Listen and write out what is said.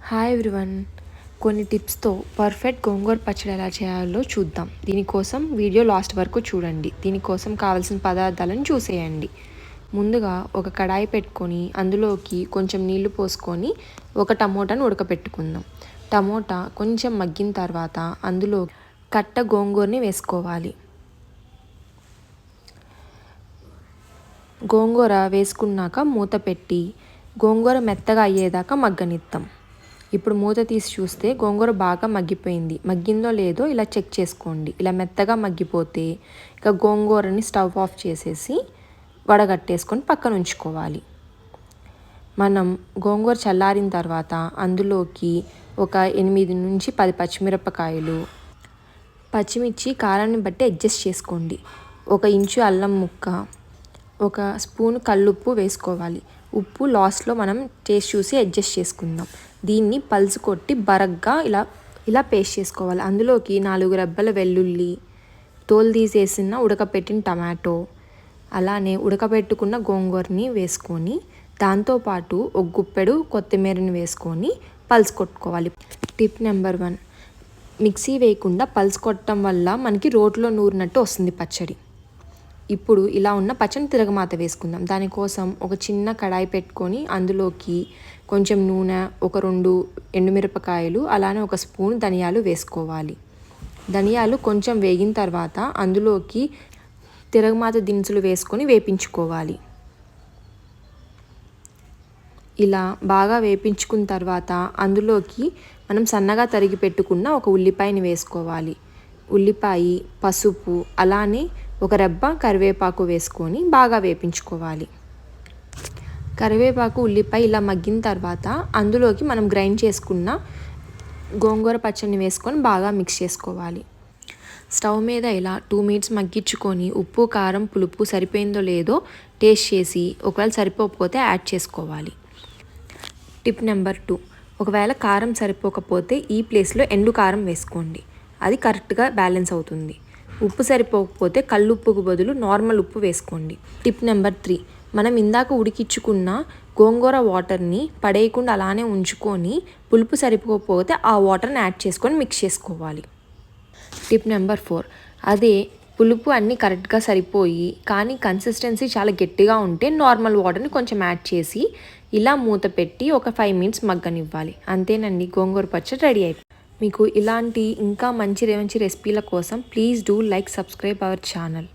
Hi everyone, కొన్ని టిప్స్తో perfect గోంగూర పచ్చడి ఎలా చేయాలో చూద్దాం. దీనికోసం వీడియో లాస్ట్ వరకు చూడండి. దీనికోసం కావాల్సిన పదార్థాలను చూసేయండి. ముందుగా ఒక కడాయి పెట్టుకొని అందులోకి కొంచెం నీళ్లు పోసుకొని ఒక టమోటాను ఉడకపెట్టుకుందాం. టమోటా కొంచెం మగ్గిన తర్వాత అందులో కట్ట గోంగూరని వేసుకోవాలి. గోంగూర వేసుకున్నాక మూత పెట్టి గోంగూర మెత్తగా అయ్యేదాకా మగ్గనిద్దాం. ఇప్పుడు మూత తీసి చూస్తే గోంగూర బాగా మగ్గిపోయింది. మగ్గిందో లేదో ఇలా చెక్ చేసుకోండి. ఇలా మెత్తగా మగ్గిపోతే ఇక గోంగూరని స్టవ్ ఆఫ్ చేసేసి వడగట్టేసుకొని పక్కన ఉంచుకోవాలి. మనం గోంగూర చల్లారిన తర్వాత అందులోకి ఒక 8 నుంచి 10 పచ్చిమిరపకాయలు, పచ్చిమిర్చి కారాన్ని బట్టి అడ్జస్ట్ చేసుకోండి. 1 ఇంచు అల్లం ముక్క, 1 స్పూన్ కల్లుప్పు వేసుకోవాలి. ఉప్పు లాస్ట్లో మనం టేస్ట్ చూసి అడ్జస్ట్ చేసుకుందాం. దీన్ని పల్స్ కొట్టి బరగ్గా ఇలా పేస్ట్ చేసుకోవాలి. అందులోకి 4 రెబ్బల వెల్లుల్లి, తోలు తీసేసిన ఉడకపెట్టిన టమాటో, అలానే ఉడకబెట్టుకున్న గోంగూరని వేసుకొని దాంతోపాటు ఒక గుప్పెడు కొత్తిమీరని వేసుకొని పల్స్ కొట్టుకోవాలి. టిప్ నెంబర్ 1, మిక్సీ వేయకుండా పల్స్ కొట్టడం వల్ల మనకి రోట్లో నూరినట్టు వస్తుంది పచ్చడి. ఇప్పుడు ఇలా ఉన్న పచ్చని తిరగమాత వేసుకుందాం. దానికోసం ఒక చిన్న కడాయి పెట్టుకొని అందులోకి కొంచెం నూనె, ఒక 2 ఎండుమిరపకాయలు, అలానే 1 స్పూన్ ధనియాలు వేసుకోవాలి. ధనియాలు కొంచెం వేగిన తర్వాత అందులోకి తిరగమాత దినుసులు వేసుకొని వేపించుకోవాలి. ఇలా బాగా వేపించుకున్న తర్వాత అందులోకి మనం సన్నగా తరిగి పెట్టుకున్న ఒక ఉల్లిపాయని వేసుకోవాలి. ఉల్లిపాయ, పసుపు, అలానే 1 రెబ్బ కరివేపాకు వేసుకొని బాగా వేపించుకోవాలి. కరివేపాకు, ఉల్లిపాయ ఇలా మగ్గిన తర్వాత అందులోకి మనం గ్రైండ్ చేసుకున్న గోంగూర పచ్చడిని వేసుకొని బాగా మిక్స్ చేసుకోవాలి. స్టవ్ మీద ఇలా 2 మినిట్స్ మగ్గించుకొని ఉప్పు, కారం, పులుపు సరిపోయిందో లేదో టేస్ట్ చేసి ఒకవేళ సరిపోకపోతే యాడ్ చేసుకోవాలి. టిప్ నెంబర్ 2, ఒకవేళ కారం సరిపోకపోతే ఈ ప్లేస్లో ఎండు కారం వేసుకోండి. అది కరెక్ట్గా బ్యాలెన్స్ అవుతుంది. ఉప్పు సరిపోకపోతే కల్లుప్పుకు బదులు నార్మల్ ఉప్పు వేసుకోండి. టిప్ నెంబర్ 3, మనం ఇందాక ఉడికించుకున్న గోంగూర వాటర్ని పడేయకుండా అలానే ఉంచుకొని పులుపు సరిపోకపోతే ఆ వాటర్ని యాడ్ చేసుకొని మిక్స్ చేసుకోవాలి. టిప్ నెంబర్ 4, అదే పులుపు అన్నీ కరెక్ట్గా సరిపోయి కానీ కన్సిస్టెన్సీ చాలా గట్టిగా ఉంటే నార్మల్ వాటర్ని కొంచెం యాడ్ చేసి ఇలా మూత పెట్టి ఒక 5 మినిట్స్ మగ్గనివ్వాలి. అంతేనండి, గోంగూర పచ్చడి రెడీ అయిపోయింది. మీకు ఇలాంటి ఇంకా మంచి రెసిపీల కోసం please do like, subscribe our channel.